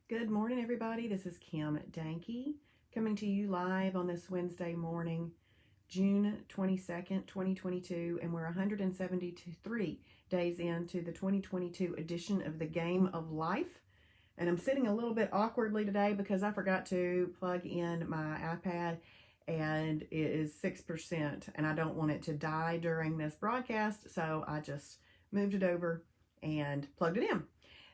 Good morning, everybody. This is Kim Danke coming to you live on this Wednesday morning, June 22nd, 2022, and we're 173 days into the 2022 edition of the Game of Life. And I'm sitting a little bit awkwardly today because I forgot to plug in my iPad and it is 6% and I don't want it to die during this broadcast, so I just moved it over and plugged it in.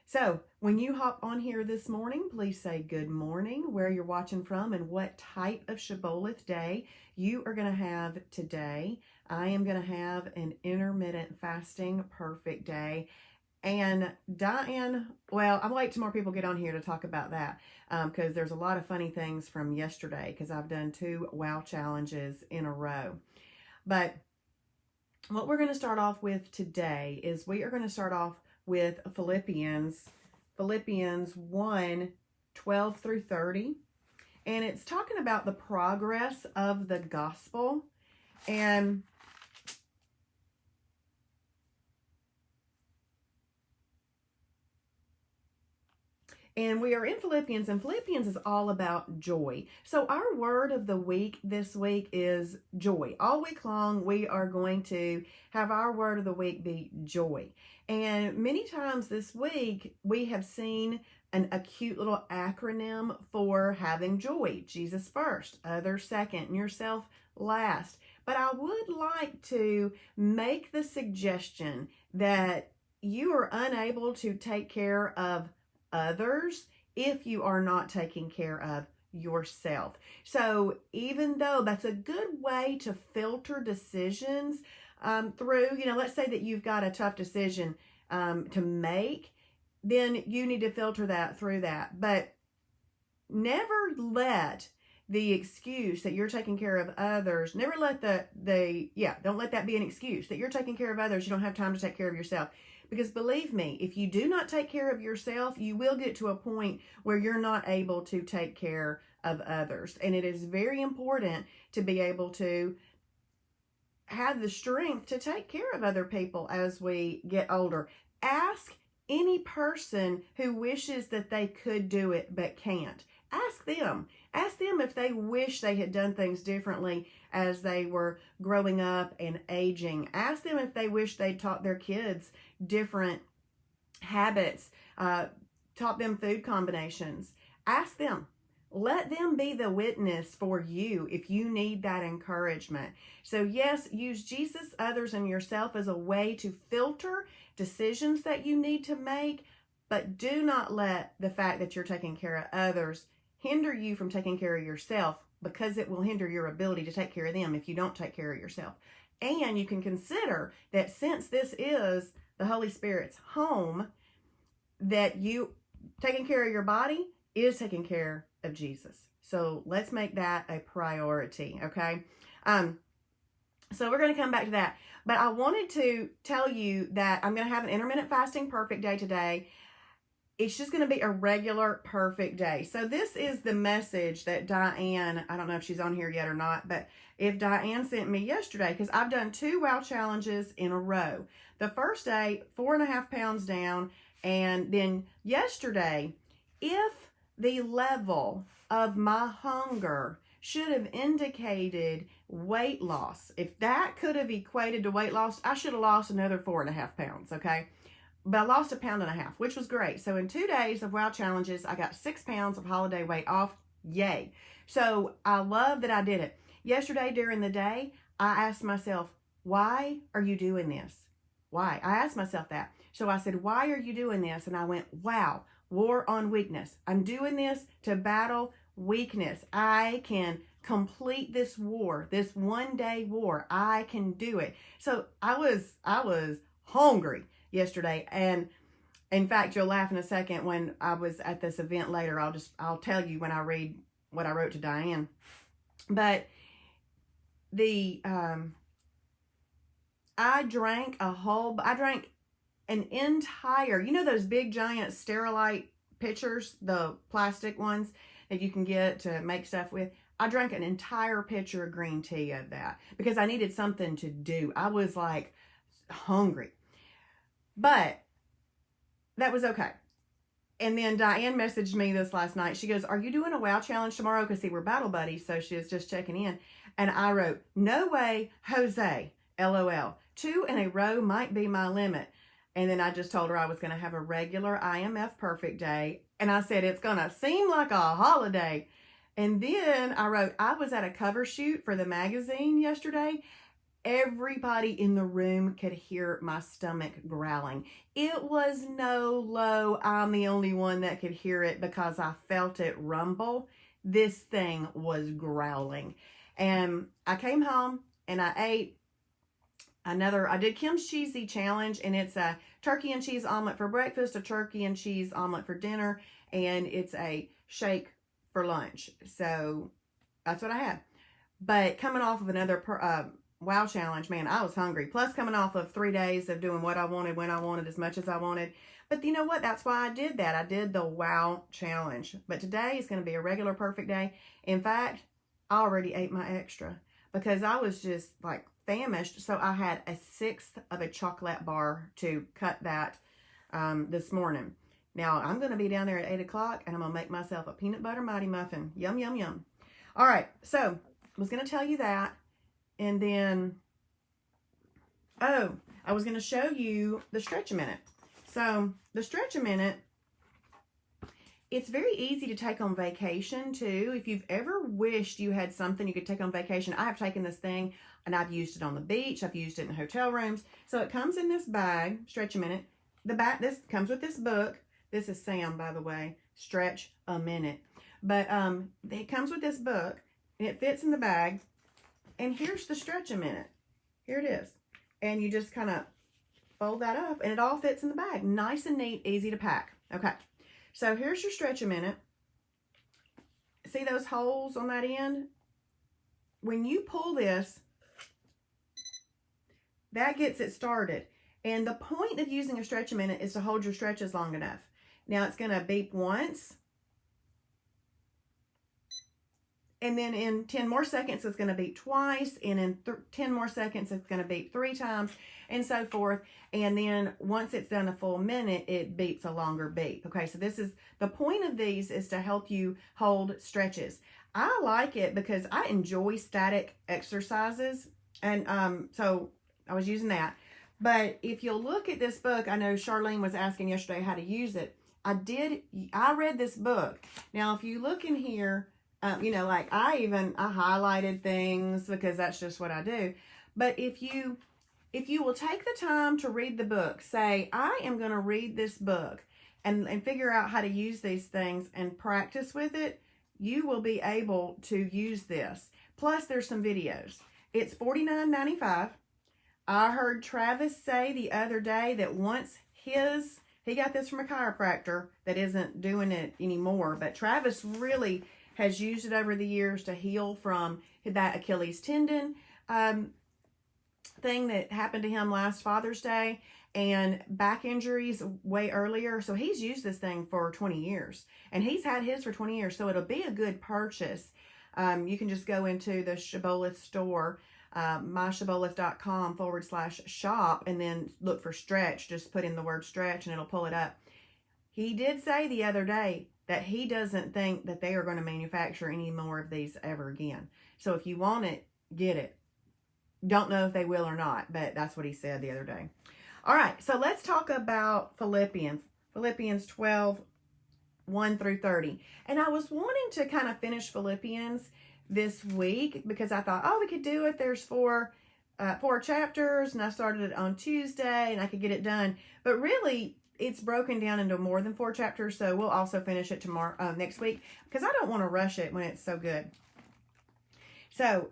So when you hop on here this morning, please say good morning, where you're watching from, and what type of Shibboleth day you are going to have today. I am going to have an intermittent fasting perfect day. And Diane, well, I'll wait till more people get on here to talk about that because there's a lot of funny things from yesterday because I've done 2 wow challenges in a row. But what we're going to start off with today is we are going to start off with Philippians 1, 12 through 30. And it's talking about the progress of the gospel. And we are in Philippians, and Philippians is all about joy. So our word of the week this week is joy. All week long, we are going to have our word of the week be joy. And many times this week, we have seen a cute little acronym for having joy. Jesus first, others second, and yourself last. But I would like to make the suggestion that you are unable to take care of others if you are not taking care of yourself. So even though that's a good way to filter decisions through, let's say that you've got a tough decision to make, then you need to filter that through that. But never let the excuse that you're taking care of others, never let don't let that be an excuse that you're taking care of others. You don't have time to take care of yourself. Because believe me, if you do not take care of yourself, you will get to a point where you're not able to take care of others. And it is very important to be able to have the strength to take care of other people as we get older. Ask any person who wishes that they could do it but can't. Ask them. Ask them if they wish they had done things differently as they were growing up and aging. Ask them if they wish they'd taught their kids different habits, taught them food combinations. Ask them. Let them be the witness for you if you need that encouragement. So yes, use Jesus, others, and yourself as a way to filter decisions that you need to make, but do not let the fact that you're taking care of others hinder you from taking care of yourself, because it will hinder your ability to take care of them if you don't take care of yourself. And you can consider that since this is the Holy Spirit's home, that you taking care of your body is taking care of Jesus. So let's make that a priority, okay? So we're going to come back to that. But I wanted to tell you that I'm going to have an intermittent fasting perfect day today. It's just going to be a regular perfect day. So this is the message that Diane, I don't know if she's on here yet or not, but if Diane sent me yesterday, because I've done 2 wow challenges in a row. The first day, 4.5 pounds down. And then yesterday, if the level of my hunger should have indicated weight loss, if that could have equated to weight loss, I should have lost another 4.5 pounds, okay? But I lost 1.5 pounds, which was great. So in 2 days of wow challenges, I got 6 pounds of holiday weight off. Yay. So I love that I did it. Yesterday during the day, I asked myself, why are you doing this? Why? I asked myself that. So I said, why are you doing this? And I went, wow, war on weakness. I'm doing this to battle weakness. I can complete this war, this 1-day war. I can do it. So I was hungry yesterday. And in fact, you'll laugh in a second when I was at this event later. I'll tell you when I read what I wrote to Diane. But I drank an entire, those big giant Sterilite pitchers, the plastic ones that you can get to make stuff with. I drank an entire pitcher of green tea of that because I needed something to do. I was like hungry. But that was okay. And then Diane messaged me this last night. She goes, are you doing a WOW challenge tomorrow? Because see, we're battle buddies. So she was just checking in. And I wrote, no way, Jose, LOL. 2 in a row might be my limit. And then I just told her I was going to have a regular IMF perfect day. And I said, it's going to seem like a holiday. And then I wrote, I was at a cover shoot for the magazine yesterday. Everybody in the room could hear my stomach growling. It was no low, I'm the only one that could hear it because I felt it rumble. This thing was growling. And I came home and I ate I did Kim's Cheesy Challenge, and it's a turkey and cheese omelet for breakfast, a turkey and cheese omelet for dinner, and it's a shake for lunch. So that's what I had. But coming off of another WOW challenge, man, I was hungry. Plus coming off of 3 days of doing what I wanted, when I wanted, as much as I wanted. But you know what? That's why I did that. I did the WOW challenge. But today is going to be a regular perfect day. In fact, I already ate my extra because I was just like famished. So I had a 1/6 of a chocolate bar to cut that this morning. Now I'm going to be down there at 8 o'clock and I'm going to make myself a peanut butter mighty muffin. Yum, yum, yum. All right. So I was going to tell you that. And then, oh, I was going to show you the Stretch-A-Minute. So the Stretch-A-Minute, it's very easy to take on vacation too. If you've ever wished you had something you could take on vacation, I have taken this thing and I've used it on the beach. I've used it in hotel rooms. So it comes in this bag, Stretch-A-Minute. The back, this comes with this book. This is Sam, by the way, Stretch-A-Minute. But it comes with this book and it fits in the bag. And here's the Stretch-A-Minute. Here it is. And you just kind of fold that up and it all fits in the bag. Nice and neat, easy to pack. Okay. So here's your Stretch-A-Minute. See those holes on that end? When you pull this, that gets it started. And the point of using a Stretch-A-Minute is to hold your stretches long enough. Now it's going to beep once. And then in 10 more seconds, it's going to beep twice. And in 10 more seconds, it's going to beep 3 times and so forth. And then once it's done a full minute, it beeps a longer beep. Okay, so this is the point of these is to help you hold stretches. I like it because I enjoy static exercises. And so I was using that. But if you'll look at this book, I know Charlene was asking yesterday how to use it. I read this book. Now, if you look in here, you know, like I highlighted things because that's just what I do. But if you will take the time to read the book, say, I am going to read this book and figure out how to use these things and practice with it, you will be able to use this. Plus, there's some videos. It's $49.95. I heard Travis say the other day that once he got this from a chiropractor that isn't doing it anymore, but Travis really has used it over the years to heal from that Achilles tendon thing that happened to him last Father's Day and back injuries way earlier. So he's used this thing for 20 years and he's had his for 20 years. So it'll be a good purchase. You can just go into the Shibboleth store, myshibboleth.com/shop and then look for Stretch. Just put in the word Stretch and it'll pull it up. He did say the other day that he doesn't think that they are going to manufacture any more of these ever again. So if you want it, get it. Don't know if they will or not, but that's what he said the other day. All right, so let's talk about Philippians. Philippians 12, 1 through 30. And I was wanting to kind of finish Philippians this week because I thought, oh, we could do it. There's four chapters, and I started it on Tuesday, and I could get it done. But really, it's broken down into more than 4 chapters, so we'll also finish it tomorrow, next week, because I don't want to rush it when it's so good. So,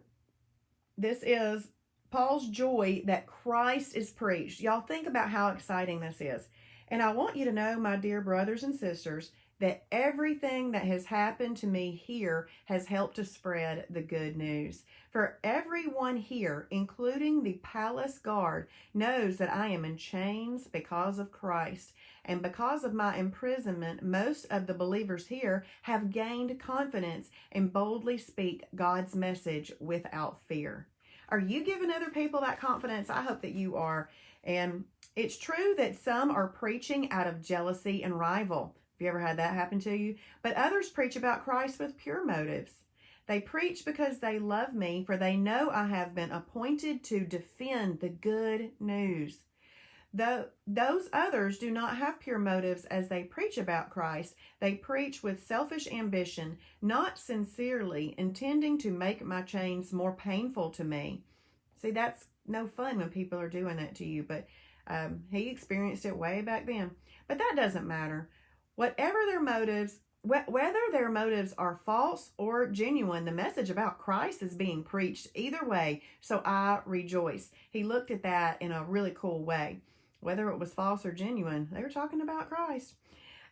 this is Paul's joy that Christ is preached. Y'all think about how exciting this is. And I want you to know, my dear brothers and sisters, that everything that has happened to me here has helped to spread the good news. For everyone here, including the palace guard, knows that I am in chains because of Christ. And because of my imprisonment, most of the believers here have gained confidence and boldly speak God's message without fear. Are you giving other people that confidence? I hope that you are. And it's true that some are preaching out of jealousy and rival. Have you ever had that happen to you? But others preach about Christ with pure motives. They preach because they love me, for they know I have been appointed to defend the good news. Those others do not have pure motives as they preach about Christ. They preach with selfish ambition, not sincerely, intending to make my chains more painful to me. See, that's no fun when people are doing that to you, but he experienced it way back then. But that doesn't matter. Whatever their motives, whether their motives are false or genuine, the message about Christ is being preached either way, so I rejoice. He looked at that in a really cool way. Whether it was false or genuine, they were talking about Christ.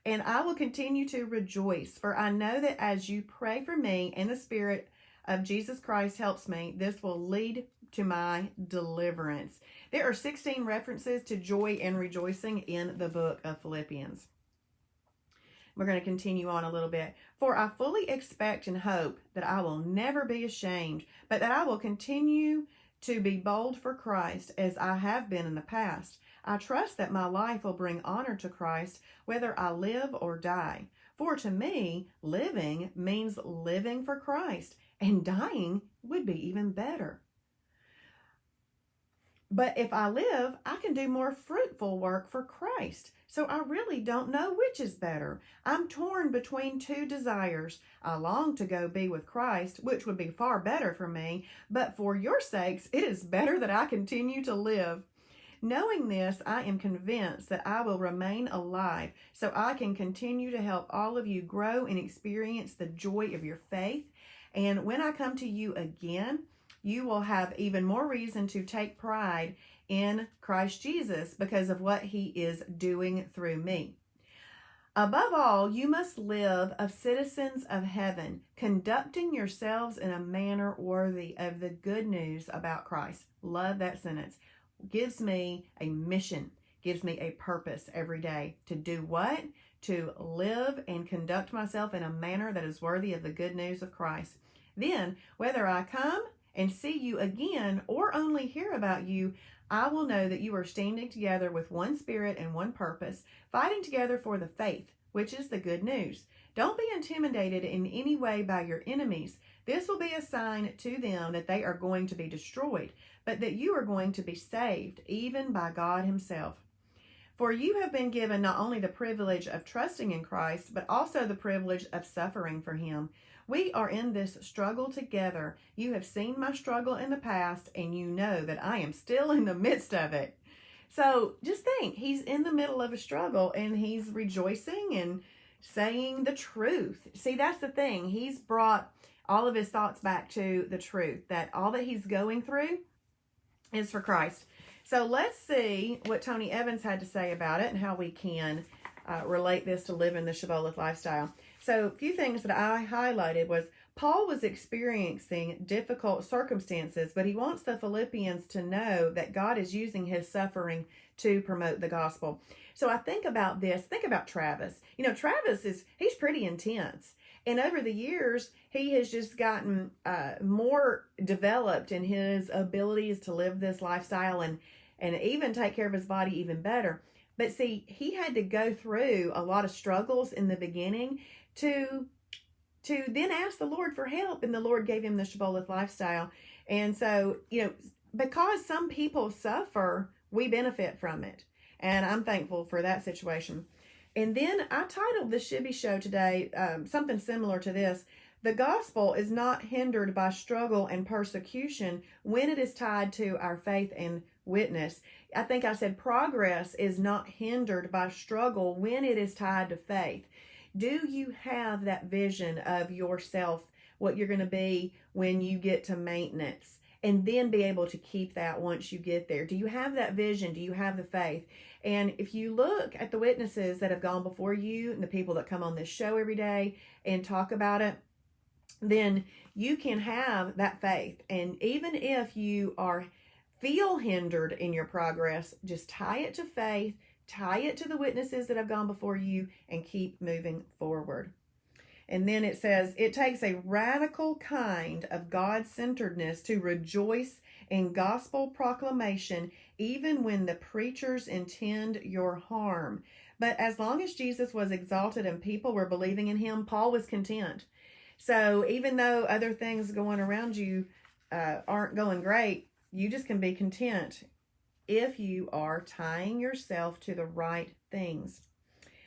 And I will continue to rejoice, for I know that as you pray for me and the Spirit of Jesus Christ helps me, this will lead to my deliverance. There are 16 references to joy and rejoicing in the book of Philippians. We're going to continue on a little bit. For I fully expect and hope that I will never be ashamed, but that I will continue to be bold for Christ as I have been in the past. I trust that my life will bring honor to Christ, whether I live or die. For to me, living means living for Christ, and dying would be even better. But if I live, I can do more fruitful work for Christ. So I really don't know which is better. I'm torn between two desires. I long to go be with Christ, which would be far better for me, but for your sakes, it is better that I continue to live. Knowing this, I am convinced that I will remain alive so I can continue to help all of you grow and experience the joy of your faith. And when I come to you again, you will have even more reason to take pride in Christ Jesus because of what he is doing through me. Above all, you must live as citizens of heaven, conducting yourselves in a manner worthy of the good news about Christ. Love that sentence. Gives me a mission, gives me a purpose every day to do what? To live and conduct myself in a manner that is worthy of the good news of Christ. Then, whether I come and see you again or only hear about you, I will know that you are standing together with one spirit and one purpose, fighting together for the faith, which is the good news. Don't be intimidated in any way by your enemies. This will be a sign to them that they are going to be destroyed, but that you are going to be saved, even by God himself. For you have been given not only the privilege of trusting in Christ, but also the privilege of suffering for him. We are in this struggle together. You have seen my struggle in the past, and you know that I am still in the midst of it. So just think, he's in the middle of a struggle, and he's rejoicing and saying the truth. See, that's the thing. He's brought all of his thoughts back to the truth, that all that he's going through is for Christ. So let's see what Tony Evans had to say about it and how we can relate this to living the Shibboleth lifestyle. So a few things that I highlighted was Paul was experiencing difficult circumstances, but he wants the Philippians to know that God is using his suffering to promote the gospel. So I think about this. Think about Travis. You know, Travis he's pretty intense. And over the years, he has just gotten more developed in his abilities to live this lifestyle and even take care of his body even better. But see, he had to go through a lot of struggles in the beginning to then ask the Lord for help, and the Lord gave him the Shibboleth lifestyle. And so, you know, because some people suffer, we benefit from it. And I'm thankful for that situation. And then I titled the Shibby Show today something similar to this. The gospel is not hindered by struggle and persecution when it is tied to our faith and witness. I think I said progress is not hindered by struggle when it is tied to faith. Do you have that vision of yourself, what you're going to be when you get to maintenance, and then be able to keep that once you get there? Do you have that vision? Do you have the faith? And if you look at the witnesses that have gone before you and the people that come on this show every day and talk about it, then you can have that faith. And even if you feel hindered in your progress, just tie it to faith, tie it to the witnesses that have gone before you, and keep moving forward. And then it says, it takes a radical kind of God-centeredness to rejoice in gospel proclamation, even when the preachers intend your harm. But as long as Jesus was exalted and people were believing in him, Paul was content. So even though other things going around you aren't going great, you just can be content if you are tying yourself to the right things.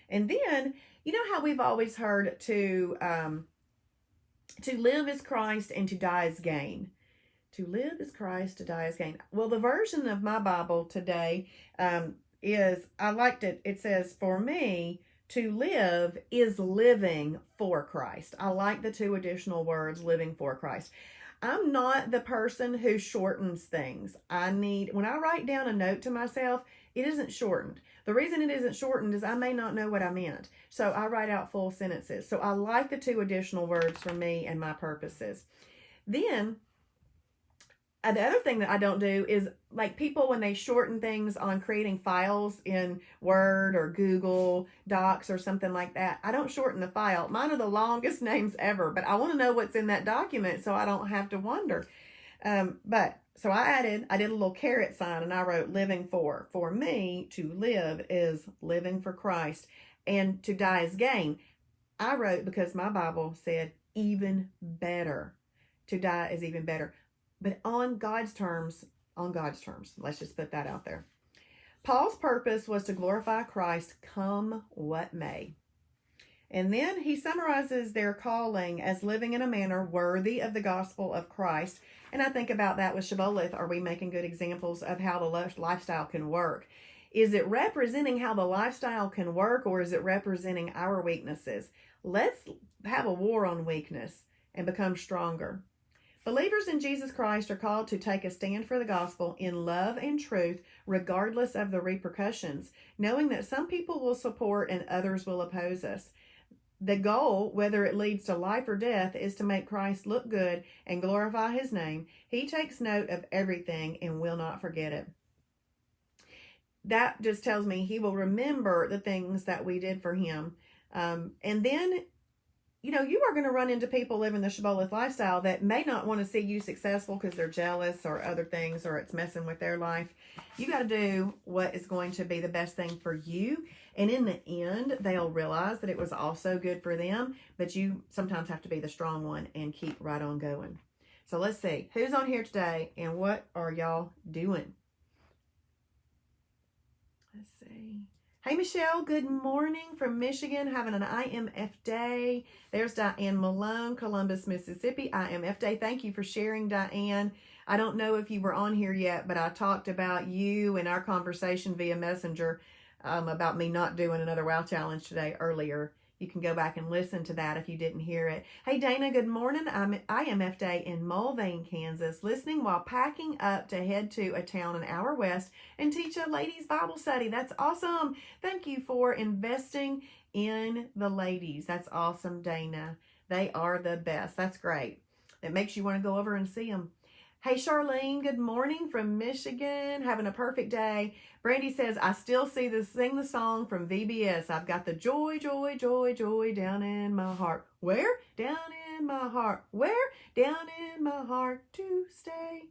And then, you know how we've always heard to live is Christ and to die is gain. To live is Christ, to die is gain. Well, the version of my Bible today is, I liked it. It says, for me, to live is living for Christ. I like the two additional words, living for Christ. I'm not the person who shortens things. When I write down a note to myself, it isn't shortened. The reason it isn't shortened is I may not know what I meant. So I write out full sentences. So I like the two additional words for me and my purposes. Then, the other thing that I don't do is, like, people when they shorten things on creating files in Word or Google Docs or something like that, I don't shorten the file. Mine are the longest names ever, but I want to know what's in that document so I don't have to wonder. So I did a little caret sign and I wrote living for. For me, to live is living for Christ, and to die is gain. I wrote because my Bible said even better. To die is even better. But on God's terms, let's just put that out there. Paul's purpose was to glorify Christ come what may. And then he summarizes their calling as living in a manner worthy of the gospel of Christ. And I think about that with Shibboleth. Are we making good examples of how the lifestyle can work? Is it representing how the lifestyle can work, or is it representing our weaknesses? Let's have a war on weakness and become stronger. Believers in Jesus Christ are called to take a stand for the gospel in love and truth, regardless of the repercussions, knowing that some people will support and others will oppose us. The goal, whether it leads to life or death, is to make Christ look good and glorify his name. He takes note of everything and will not forget it. That just tells me he will remember the things that we did for him. And then, you are going to run into people living the Shibboleth lifestyle that may not want to see you successful because they're jealous or other things, or it's messing with their life. You got to do what is going to be the best thing for you. And in the end, they'll realize that it was also good for them, but you sometimes have to be the strong one and keep right on going. So let's see who's on here today and what are y'all doing? Let's see. Hey, Michelle, good morning from Michigan, having an IMF day. There's Diane Malone, Columbus, Mississippi, IMF day. Thank you for sharing, Diane. I don't know if you were on here yet, but I talked about you in our conversation via Messenger about me not doing another WOW challenge today earlier. You can go back and listen to that if you didn't hear it. Hey, Dana, good morning. I'm at IMF Day in Mulvane, Kansas, listening while packing up to head to a town an hour west and teach a ladies' Bible study. That's awesome. Thank you for investing in the ladies. That's awesome, Dana. They are the best. That's great. It makes you want to go over and see them. Hey, Charlene, good morning from Michigan. Having a perfect day. Brandy says, I still sing the song from VBS. I've got the joy, joy, joy, joy down in my heart. Where? Down in my heart. Where? Down in my heart to stay.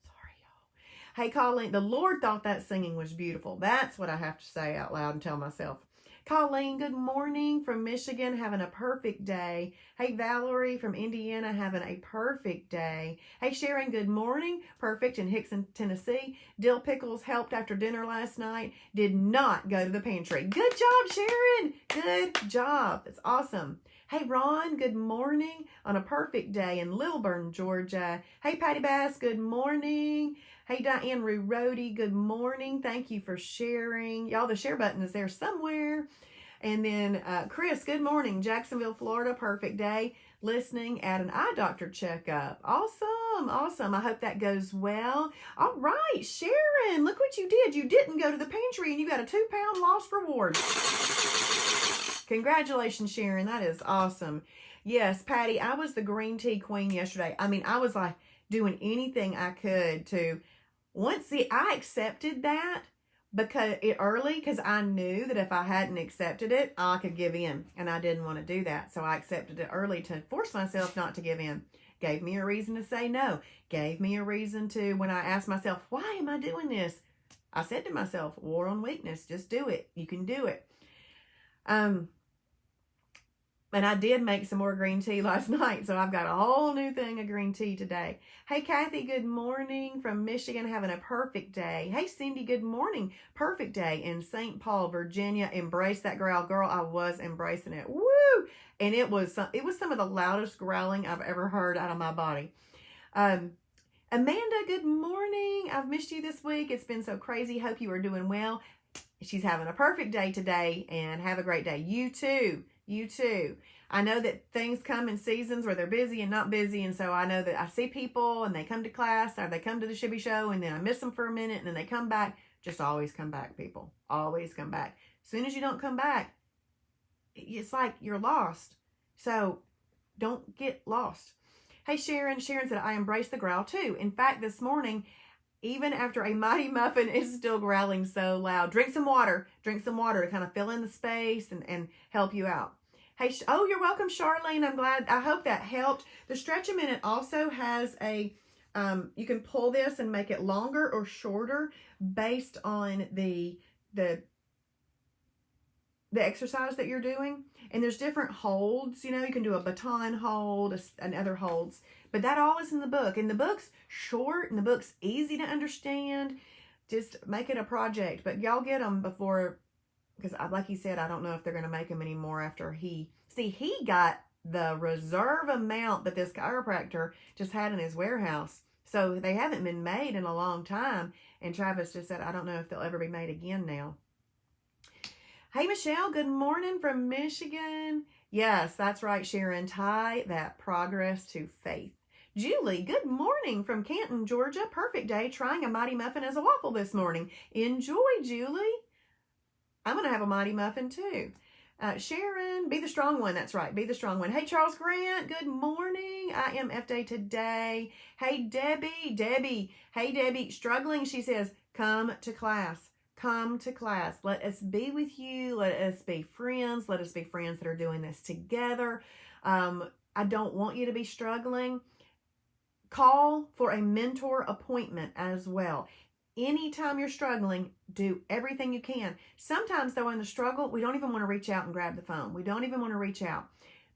Sorry, y'all. Hey, Colleen, the Lord thought that singing was beautiful. That's what I have to say out loud and tell myself. Colleen, good morning from Michigan, having a perfect day. Hey, Valerie from Indiana, having a perfect day. Hey, Sharon, good morning. Perfect in Hickson, Tennessee. Dill pickles helped after dinner last night. Did not go to the pantry. Good job, Sharon. Good job. That's awesome. Hey, Ron, good morning on a perfect day in Lilburn, Georgia. Hey, Patty Bass, good morning. Hey, Diane Rurody, good morning. Thank you for sharing. Y'all, the share button is there somewhere. And then Chris, good morning. Jacksonville, Florida, perfect day. Listening at an eye doctor checkup. Awesome, awesome. I hope that goes well. All right, Sharon, look what you did. You didn't go to the pantry and you got a 2-pound lost reward. Congratulations, Sharon. That is awesome. Yes, Patty, I was the green tea queen yesterday. I mean, I was like doing anything I could to... I accepted that because I knew that if I hadn't accepted it, I could give in, and I didn't want to do that. So I accepted it early to force myself not to give in. Gave me a reason to say no. Gave me a reason to, when I asked myself, why am I doing this? I said to myself, war on weakness, just do it. You can do it. And I did make some more green tea last night, so I've got a whole new thing of green tea today. Hey, Kathy, good morning from Michigan, having a perfect day. Hey, Cindy, good morning. Perfect day in St. Paul, Virginia. Embrace that growl. Girl, I was embracing it. Woo! And it was some of the loudest growling I've ever heard out of my body. Amanda, good morning. I've missed you this week. It's been so crazy. Hope you are doing well. She's having a perfect day today, and have a great day. You too. You too. I know that things come in seasons where they're busy and not busy. And so I know that I see people and they come to class or they come to the Shibby Show and then I miss them for a minute and then they come back. Just always come back, people. Always come back. As soon as you don't come back, it's like you're lost. So don't get lost. Hey, Sharon. Sharon said, I embrace the growl too. In fact, this morning, even after a mighty muffin is still growling so loud. Drink some water. Drink some water to kind of fill in the space and help you out. Hey, oh, you're welcome, Charlene. I'm glad. I hope that helped. The Stretch a Minute also has a, you can pull this and make it longer or shorter based on the exercise that you're doing. And there's different holds. You know, you can do a baton hold and other holds. But that all is in the book. And the book's short and the book's easy to understand. Just make it a project. But y'all get them before, because like he said, I don't know if they're going to make them anymore after he got the reserve amount that this chiropractor just had in his warehouse. So they haven't been made in a long time. And Travis just said, I don't know if they'll ever be made again now. Hey, Michelle, good morning from Michigan. Yes, that's right, Sharon. Tie that progress to faith. Julie, good morning from Canton, Georgia. Perfect day trying a Mighty Muffin as a waffle this morning. Enjoy, Julie. I'm going to have a Mighty Muffin too. Sharon, be the strong one. That's right. Be the strong one. Hey, Charles Grant. Good morning. I am F Day today. Hey, Debbie. Hey, Debbie. Struggling, she says, come to class. Come to class. Let us be with you. Let us be friends. Let us be friends that are doing this together. I don't want you to be struggling. Call for a mentor appointment as well. Anytime you're struggling, do everything you can. Sometimes, though, in the struggle, we don't even want to reach out and grab the phone. We don't even want to reach out.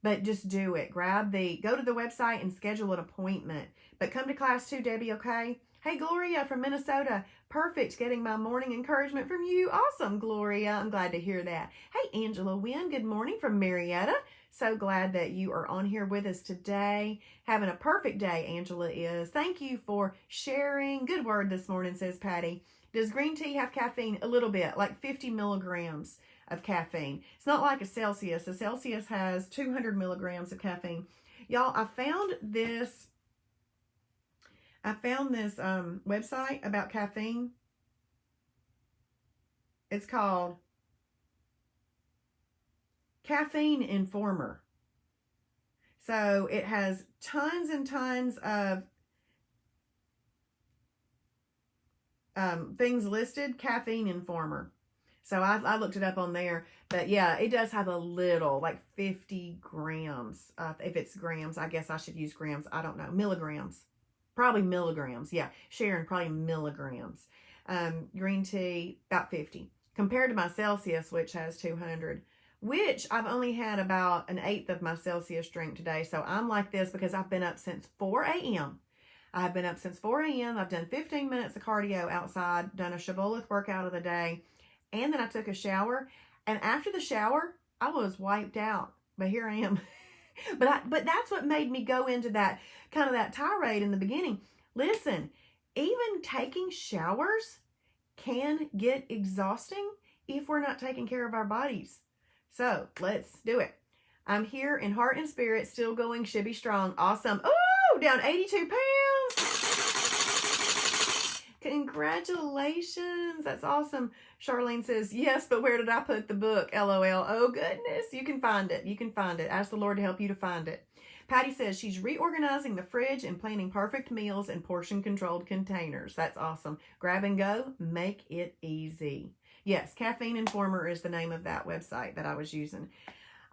But just do it. Go to the website and schedule an appointment. But come to class too, Debbie, okay? Hey, Gloria from Minnesota. Perfect. Getting my morning encouragement from you. Awesome, Gloria. I'm glad to hear that. Hey, Angela Wynn. Good morning from Marietta. So glad that you are on here with us today. Having a perfect day, Angela is. Thank you for sharing. Good word this morning, says Patty. Does green tea have caffeine? A little bit, like 50 milligrams of caffeine. It's not like a Celsius. A Celsius has 200 milligrams of caffeine. Y'all, I found this website about caffeine. It's called Caffeine Informer. So it has tons and tons of things listed. Caffeine Informer. So I looked it up on there. But yeah, it does have a little, like 50 grams. If it's grams, I guess I should use grams. I don't know. Milligrams. Probably milligrams. Yeah. Sharon, probably milligrams. Green tea, about 50. Compared to my Celsius, which has 200. Which I've only had about an eighth of my Celsius drink today. So I'm like this because I've been up since 4 a.m. I've been up since 4 a.m. I've done 15 minutes of cardio outside, done a shibboleth workout of the day, and then I took a shower. And after the shower, I was wiped out. But here I am. But that's what made me go into that kind of that tirade in the beginning. Listen, even taking showers can get exhausting if we're not taking care of our bodies. So let's do it. I'm here in heart and spirit, still going Shibby strong. Awesome. Oh, down 82 pounds. Congratulations. That's awesome. Charlene says, yes, but where did I put the book? LOL. Oh, goodness. You can find it. You can find it. Ask the Lord to help you to find it. Patty says she's reorganizing the fridge and planning perfect meals in portion-controlled containers. That's awesome. Grab and go. Make it easy. Yes, Caffeine Informer is the name of that website that I was using.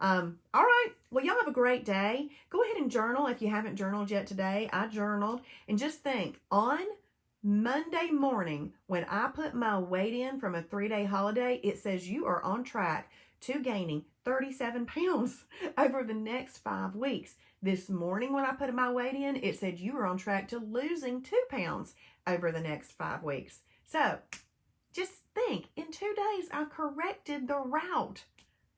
All right. Well, y'all have a great day. Go ahead and journal if you haven't journaled yet today. I journaled. And just think, on Monday morning, when I put my weight in from a 3-day holiday, it says you are on track to gaining 37 pounds over the next 5 weeks. This morning when I put my weight in, it said you were on track to losing 2 pounds over the next 5 weeks. So just think, in 2 days, I've corrected the route.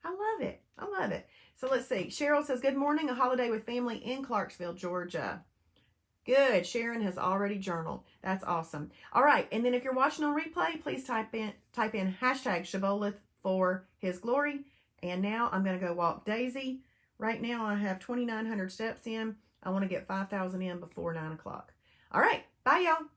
I love it. I love it. So let's see. Cheryl says, good morning, a holiday with family in Clarksville, Georgia. Good. Sharon has already journaled. That's awesome. All right. And then if you're watching on replay, please type in hashtag Shibboleth for his glory. And now I'm going to go walk Daisy. Right now I have 2,900 steps in. I want to get 5,000 in before 9 o'clock. All right. Bye, y'all.